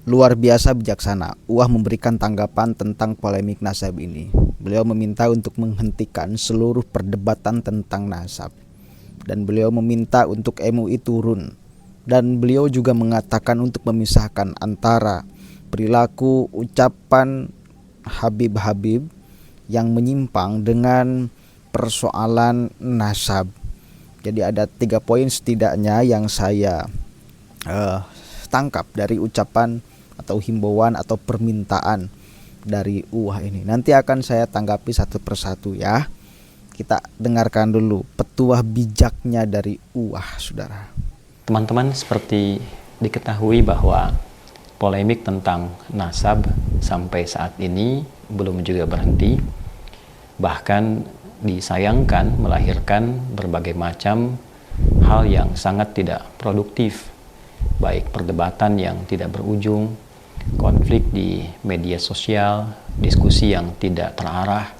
luar biasa bijaksana. UAH memberikan tanggapan tentang polemik nasab ini. Beliau meminta untuk menghentikan seluruh perdebatan tentang nasab. Dan beliau meminta untuk MUI turun. Dan beliau juga mengatakan untuk memisahkan antara perilaku ucapan Habib-Habib yang menyimpang dengan persoalan nasab. Jadi ada 3 poin setidaknya yang saya tangkap dari ucapan atau himbauan atau permintaan dari UAH ini. Nanti akan saya tanggapi satu persatu ya. Kita dengarkan dulu petuah bijaknya dari UAH, saudara. Teman-teman, seperti diketahui bahwa polemik tentang nasab sampai saat ini belum juga berhenti. Bahkan disayangkan melahirkan berbagai macam hal yang sangat tidak produktif, baik perdebatan yang tidak berujung, konflik di media sosial, diskusi yang tidak terarah.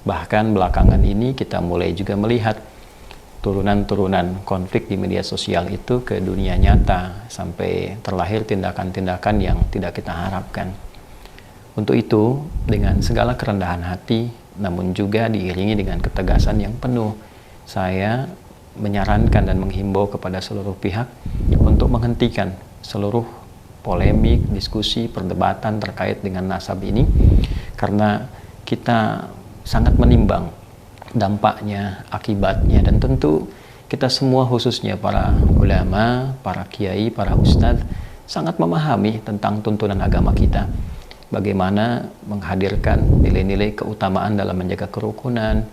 Bahkan belakangan ini kita mulai juga melihat turunan-turunan konflik di media sosial itu ke dunia nyata, sampai terlahir tindakan-tindakan yang tidak kita harapkan. Untuk itu, dengan segala kerendahan hati, namun juga diiringi dengan ketegasan yang penuh, saya menyarankan dan menghimbau kepada seluruh pihak untuk menghentikan seluruh polemik, diskusi, perdebatan terkait dengan nasab ini, karena kita sangat menimbang dampaknya, akibatnya, dan tentu kita semua, khususnya para ulama, para kiai, para ustadz, sangat memahami tentang tuntunan agama kita. Bagaimana menghadirkan nilai-nilai keutamaan dalam menjaga kerukunan,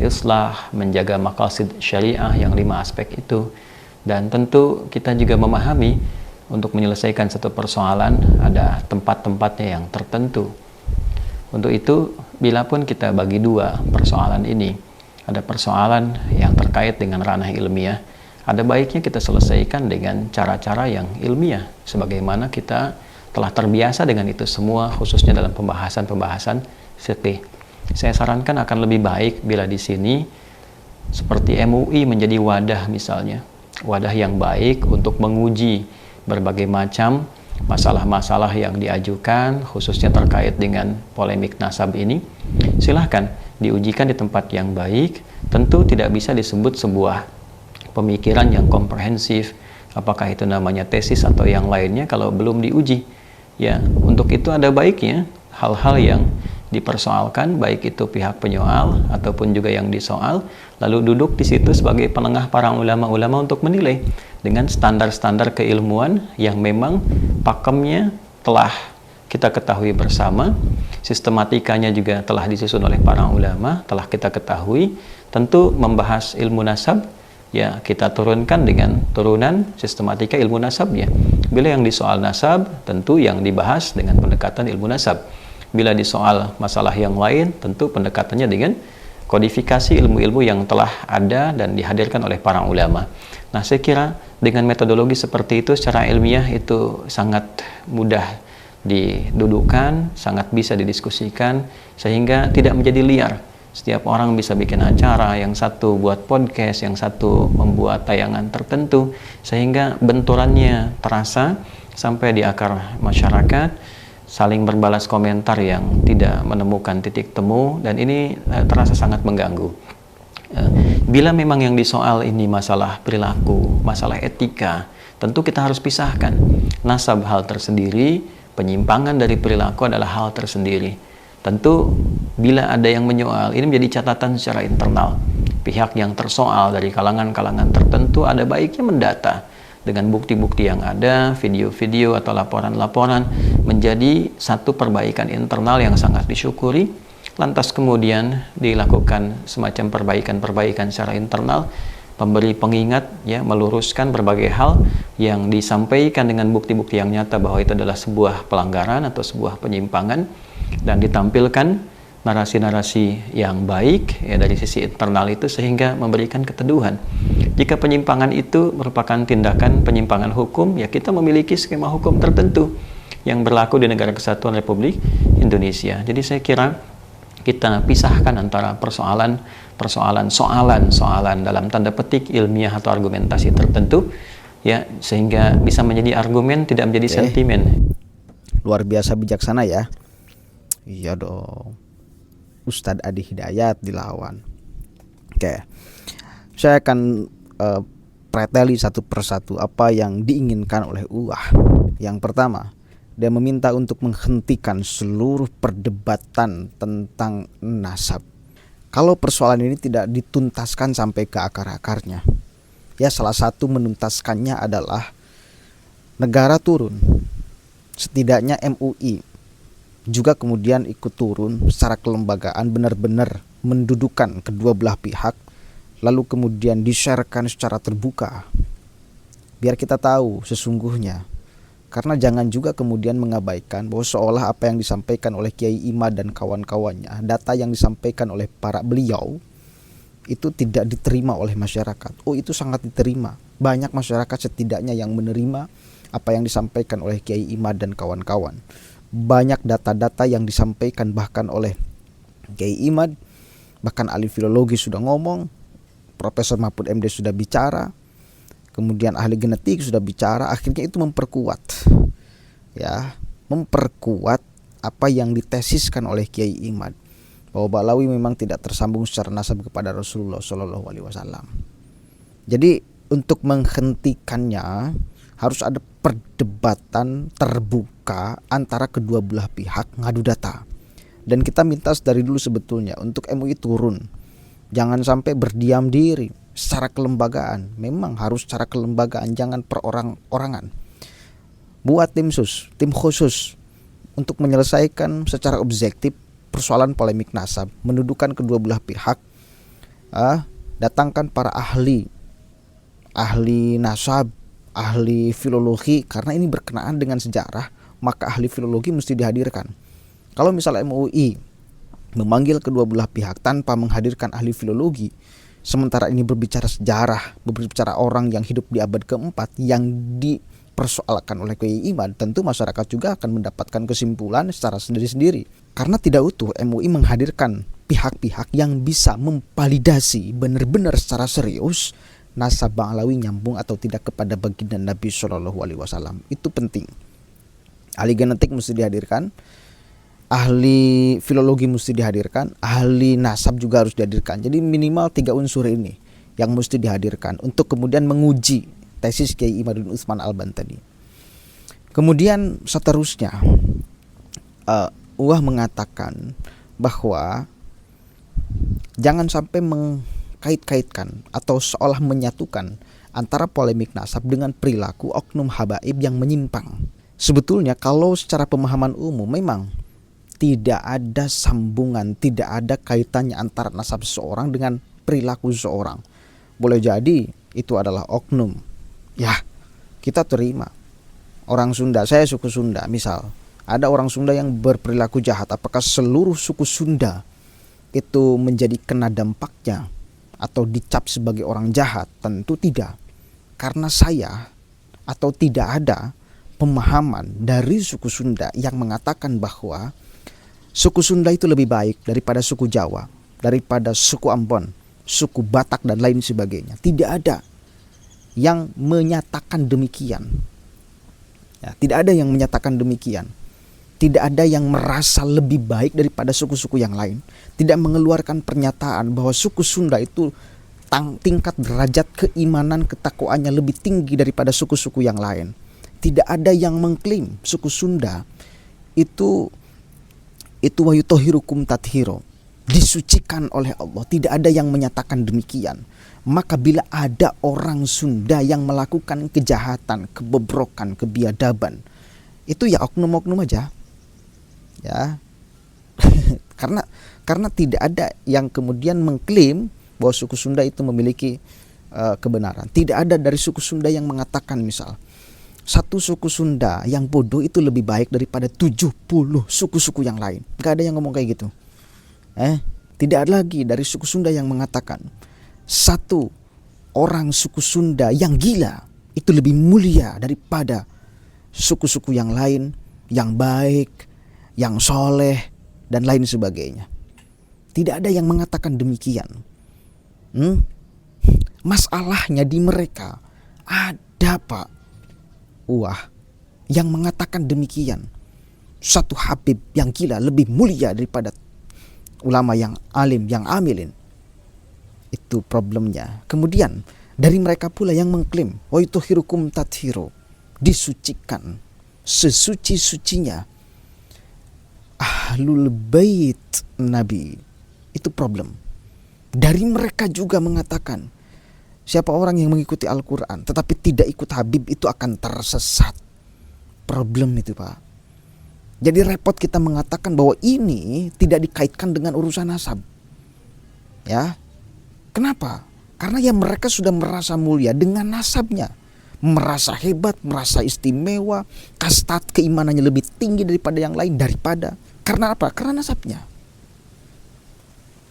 islah, menjaga maqasid syariah yang 5 aspek itu. Dan tentu kita juga memahami untuk menyelesaikan satu persoalan ada tempat-tempatnya yang tertentu. Untuk itu, bila pun kita bagi 2 persoalan ini, ada persoalan yang terkait dengan ranah ilmiah, ada baiknya kita selesaikan dengan cara-cara yang ilmiah, sebagaimana kita telah terbiasa dengan itu semua, khususnya dalam pembahasan-pembahasan fikih. Saya sarankan akan lebih baik bila di sini seperti MUI menjadi wadah, misalnya wadah yang baik untuk menguji berbagai macam masalah-masalah yang diajukan, khususnya terkait dengan polemik nasab ini. Silahkan diujikan di tempat yang baik. Tentu tidak bisa disebut sebuah pemikiran yang komprehensif, apakah itu namanya tesis atau yang lainnya, kalau belum diuji. Ya, untuk itu ada baiknya hal-hal yang dipersoalkan, baik itu pihak penyoal ataupun juga yang disoal, lalu duduk di situ sebagai penengah para ulama-ulama untuk menilai dengan standar-standar keilmuan yang memang pakemnya telah kita ketahui bersama, sistematikanya juga telah disusun oleh para ulama, telah kita ketahui. Tentu membahas ilmu nasab, ya kita turunkan dengan turunan sistematika ilmu nasabnya. Bila yang disoal nasab, tentu yang dibahas dengan pendekatan ilmu nasab. Bila disoal masalah yang lain, tentu pendekatannya dengan kodifikasi ilmu-ilmu yang telah ada dan dihadirkan oleh para ulama. Nah, saya kira dengan metodologi seperti itu secara ilmiah itu sangat mudah didudukkan, sangat bisa didiskusikan, sehingga tidak menjadi liar. Setiap orang bisa bikin acara, yang satu buat podcast, yang satu membuat tayangan tertentu, sehingga benturannya terasa sampai di akar masyarakat, saling berbalas komentar yang tidak menemukan titik temu, dan ini terasa sangat mengganggu. Bila memang yang disoal ini masalah perilaku, masalah etika, tentu kita harus pisahkan. Nasab hal tersendiri, penyimpangan dari perilaku adalah hal tersendiri. Tentu bila ada yang menyoal, ini menjadi catatan secara internal. Pihak yang tersoal dari kalangan-kalangan tertentu ada baiknya mendata dengan bukti-bukti yang ada, video-video atau laporan-laporan, menjadi satu perbaikan internal yang sangat disyukuri. Lantas kemudian dilakukan semacam perbaikan-perbaikan secara internal, memberi pengingat, ya, meluruskan berbagai hal yang disampaikan dengan bukti-bukti yang nyata bahwa itu adalah sebuah pelanggaran atau sebuah penyimpangan, dan ditampilkan narasi-narasi yang baik, ya, dari sisi internal itu, sehingga memberikan keteduhan. Jika penyimpangan itu merupakan tindakan penyimpangan hukum, ya kita memiliki skema hukum tertentu yang berlaku di Negara Kesatuan Republik Indonesia. Jadi saya kira kita pisahkan antara soalan dalam tanda petik ilmiah atau argumentasi tertentu, ya, sehingga bisa menjadi argumen, tidak menjadi sentimen. luar biasa bijaksana ya. Iya dong, Ustadz Adi Hidayat dilawan. Oke, saya akan preteli satu persatu apa yang diinginkan oleh UAH. Yang pertama, dia meminta untuk menghentikan seluruh perdebatan tentang nasab. Kalau persoalan ini tidak dituntaskan sampai ke akar-akarnya, ya salah satu menuntaskannya adalah negara turun. Setidaknya MUI juga kemudian ikut turun secara kelembagaan, benar-benar mendudukan kedua belah pihak, lalu kemudian di-sharekan secara terbuka biar kita tahu sesungguhnya. Karena jangan juga kemudian mengabaikan bahwa seolah apa yang disampaikan oleh Kiai Imad dan kawan-kawannya, data yang disampaikan oleh para beliau itu tidak diterima oleh masyarakat. Oh, itu sangat diterima. Banyak masyarakat setidaknya yang menerima apa yang disampaikan oleh Kiai Imad dan kawan-kawan. Banyak data-data yang disampaikan bahkan oleh Kiai Imad, bahkan ahli filologi sudah ngomong, Profesor Mahfud MD sudah bicara, kemudian ahli genetik sudah bicara. Akhirnya itu memperkuat apa yang ditesiskan oleh Kiai Imad, bahwa Ba'alawi memang tidak tersambung secara nasab kepada Rasulullah SAW. Jadi untuk menghentikannya harus ada perdebatan terbuka antara kedua belah pihak, ngadu data. Dan kita minta dari dulu sebetulnya untuk MUI turun, jangan sampai berdiam diri secara kelembagaan. Memang harus secara kelembagaan, jangan per-orang-orangan. Buat tim khusus untuk menyelesaikan secara objektif persoalan polemik nasab, mendudukan kedua belah pihak, datangkan para ahli nasab, ahli filologi, karena ini berkenaan dengan sejarah, maka ahli filologi mesti dihadirkan. Kalau misalnya MUI memanggil kedua belah pihak tanpa menghadirkan ahli filologi, sementara ini berbicara sejarah, berbicara orang yang hidup di abad keempat yang dipersoalkan oleh Kiai Imad, tentu masyarakat juga akan mendapatkan kesimpulan secara sendiri-sendiri. Karena tidak utuh MUI menghadirkan pihak-pihak yang bisa memvalidasi benar-benar secara serius nasab Ba'alawi nyambung atau tidak kepada baginda Nabi SAW. Itu penting. Ahli genetik mesti dihadirkan, ahli filologi mesti dihadirkan, ahli nasab juga harus dihadirkan. Jadi minimal 3 unsur ini yang mesti dihadirkan untuk kemudian menguji tesis Kiai Imaduddin Utsman Al-Bantani. Kemudian seterusnya UAH mengatakan bahwa jangan sampai mengkait-kaitkan atau seolah menyatukan antara polemik nasab dengan perilaku oknum habaib yang menyimpang. Sebetulnya kalau secara pemahaman umum memang tidak ada sambungan, tidak ada kaitannya antara nasab seseorang dengan perilaku seseorang. Boleh jadi itu adalah oknum. Ya, kita terima. Orang Sunda, saya suku Sunda misal, ada orang Sunda yang berperilaku jahat. Apakah seluruh suku Sunda itu menjadi kena dampaknya atau dicap sebagai orang jahat? Tentu tidak. Karena saya atau tidak ada pemahaman dari suku Sunda yang mengatakan bahwa suku Sunda itu lebih baik daripada suku Jawa, daripada suku Ambon, suku Batak dan lain sebagainya. Tidak ada yang menyatakan demikian. Ya, tidak ada yang menyatakan demikian. Tidak ada yang merasa lebih baik daripada suku-suku yang lain. Tidak mengeluarkan pernyataan bahwa suku Sunda itu tingkat derajat keimanan ketakwaannya lebih tinggi daripada suku-suku yang lain. Tidak ada yang mengklaim suku Sunda itu wa yutahhirukum tathiro, disucikan oleh Allah. Tidak ada yang menyatakan demikian. Maka bila ada orang Sunda yang melakukan kejahatan, kebobrokan, kebiadaban, itu ya oknum-oknum aja. Ya. karena tidak ada yang kemudian mengklaim bahwa suku Sunda itu memiliki kebenaran. Tidak ada dari suku Sunda yang mengatakan misal satu suku Sunda yang bodoh itu lebih baik daripada 70 suku-suku yang lain. Gak ada yang ngomong kayak gitu. Tidak ada lagi dari suku Sunda yang mengatakan satu orang suku Sunda yang gila itu lebih mulia daripada suku-suku yang lain, yang baik, yang soleh, dan lain sebagainya. Tidak ada yang mengatakan demikian. Masalahnya di mereka ada, Pak, UAH, yang mengatakan demikian. satu Habib yang gila lebih mulia daripada ulama yang alim, yang amilin. Itu problemnya. Kemudian dari mereka pula yang mengklaim wa yutuhirukum tathiro, disucikan sesuci-sucinya ahlul bait Nabi. Itu problem. Dari mereka juga mengatakan siapa orang yang mengikuti Al-Quran tetapi tidak ikut Habib itu akan tersesat. Problem itu, Pak. Jadi repot kita mengatakan bahwa ini tidak dikaitkan dengan urusan nasab. Ya. Kenapa? Karena ya mereka sudah merasa mulia dengan nasabnya. Merasa hebat, merasa istimewa, kasta keimanannya lebih tinggi daripada yang lain. Karena apa? Karena nasabnya.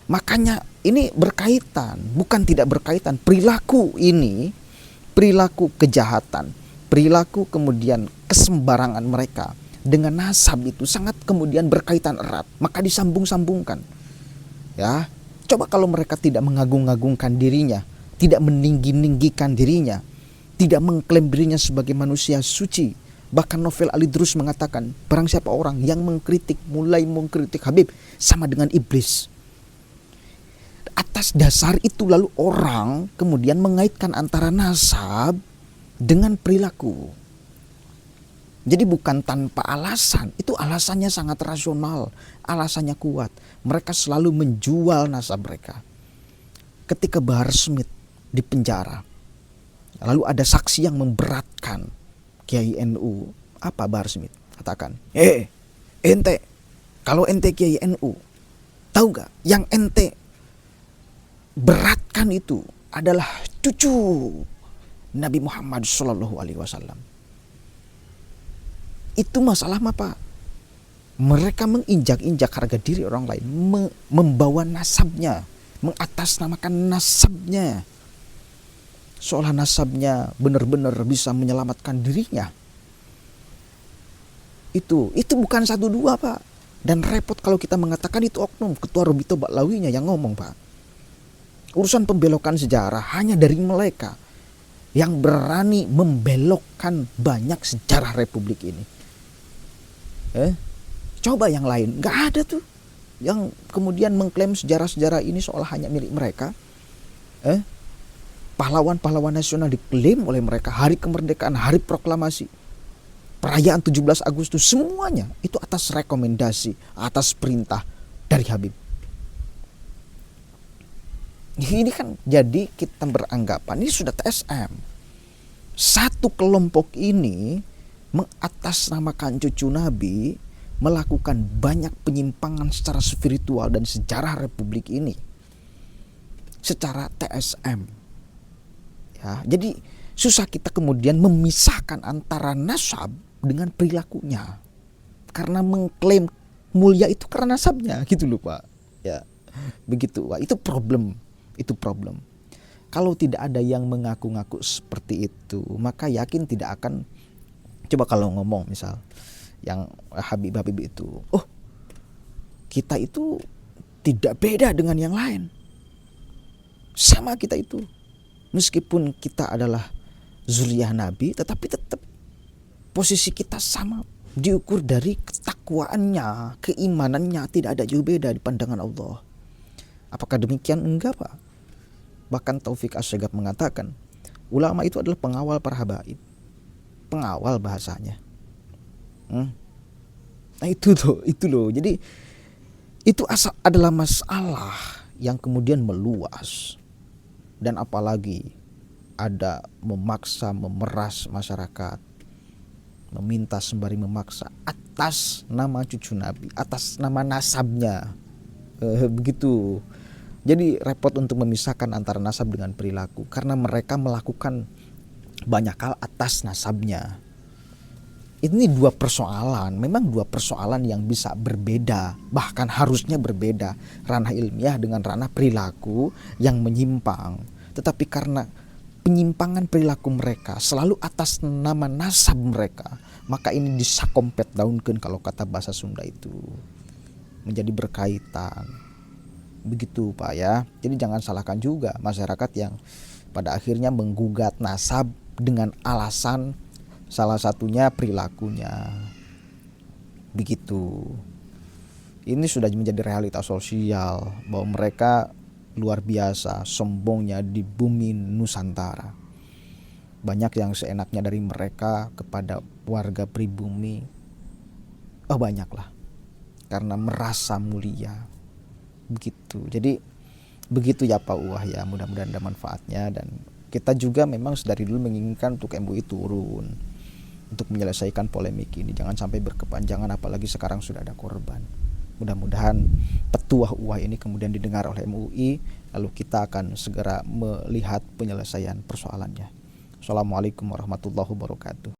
Makanya ini berkaitan, bukan tidak berkaitan. Perilaku ini, perilaku kejahatan, perilaku kemudian kesembarangan mereka dengan nasab itu sangat kemudian berkaitan erat. Maka disambung-sambungkan. Ya, coba kalau mereka tidak mengagung-agungkan dirinya, tidak meninggi-ninggikan dirinya, tidak mengklaim dirinya sebagai manusia suci. Bahkan Novel Alidrus mengatakan, barang siapa orang yang mulai mengkritik Habib sama dengan iblis. Atas dasar itu lalu orang kemudian mengaitkan antara nasab dengan perilaku. Jadi bukan tanpa alasan, itu alasannya sangat rasional, alasannya kuat. Mereka selalu menjual nasab mereka. Ketika Bahar Smith di penjara, lalu ada saksi yang memberatkan Kiai NU. Apa Bahar Smith katakan? Ente, kalau ente Kiai NU, tahu gak yang ente beratkan itu adalah cucu Nabi Muhammad SAW. Itu masalah apa? Mereka menginjak-injak harga diri orang lain, membawa nasabnya, mengatasnamakan nasabnya, seolah nasabnya benar-benar bisa menyelamatkan dirinya. Itu bukan 1-2, Pak. Dan repot kalau kita mengatakan itu oknum Ketua Robito Baklawinya yang ngomong, Pak. Urusan pembelokan sejarah hanya dari mereka yang berani membelokkan banyak sejarah Republik ini. Coba yang lain, nggak ada tuh yang kemudian mengklaim sejarah-sejarah ini seolah hanya milik mereka. Pahlawan-pahlawan nasional diklaim oleh mereka, hari kemerdekaan, hari proklamasi, perayaan 17 Agustus, semuanya itu atas rekomendasi, atas perintah dari Habib. Ini kan jadi kita beranggapan ini sudah TSM. Satu kelompok ini mengatasnamakan cucu Nabi, melakukan banyak penyimpangan secara spiritual dan sejarah Republik ini secara TSM. Ya, jadi susah kita kemudian memisahkan antara nasab dengan perilakunya, karena mengklaim mulia itu karena nasabnya, gitu loh, Pak. Ya, begitu, Pak. Itu problem. Kalau tidak ada yang mengaku-ngaku seperti itu, maka yakin tidak akan. Coba kalau ngomong misal yang Habib itu, kita itu tidak beda dengan yang lain, sama kita itu, meskipun kita adalah zuriyah Nabi, tetapi tetap posisi kita sama, diukur dari ketakwaannya, keimanannya, tidak ada jauh beda di pandangan Allah. Apakah demikian? Enggak, Pak. Bahkan Taufik Asyagab mengatakan ulama itu adalah pengawal para habaib. Pengawal bahasanya. Nah itu loh. Jadi itu adalah masalah yang kemudian meluas. Dan apalagi ada memaksa, memeras masyarakat, meminta sembari memaksa atas nama cucu Nabi, atas nama nasabnya. Begitu. Jadi repot untuk memisahkan antara nasab dengan perilaku, karena mereka melakukan banyak hal atas nasabnya. Ini memang dua persoalan yang bisa berbeda, bahkan harusnya berbeda, ranah ilmiah dengan ranah perilaku yang menyimpang. Tetapi karena penyimpangan perilaku mereka selalu atas nama nasab mereka, maka ini disakompet daunkeun kalau kata bahasa Sunda itu, menjadi berkaitan. Begitu, Pak, ya. Jadi jangan salahkan juga masyarakat yang pada akhirnya menggugat nasab dengan alasan salah satunya perilakunya. Begitu. Ini sudah menjadi realitas sosial bahwa mereka luar biasa sombongnya di bumi Nusantara. Banyak yang seenaknya dari mereka kepada warga pribumi. Banyaklah. Karena merasa mulia. Begitu. Jadi begitu ya Pak Uwah ya, mudah-mudahan ada manfaatnya. Dan kita juga memang dari dulu menginginkan untuk MUI turun untuk menyelesaikan polemik ini, jangan sampai berkepanjangan, apalagi sekarang sudah ada korban. Mudah-mudahan petuah UAH ini kemudian didengar oleh MUI, lalu kita akan segera melihat penyelesaian persoalannya. Assalamualaikum warahmatullahi wabarakatuh.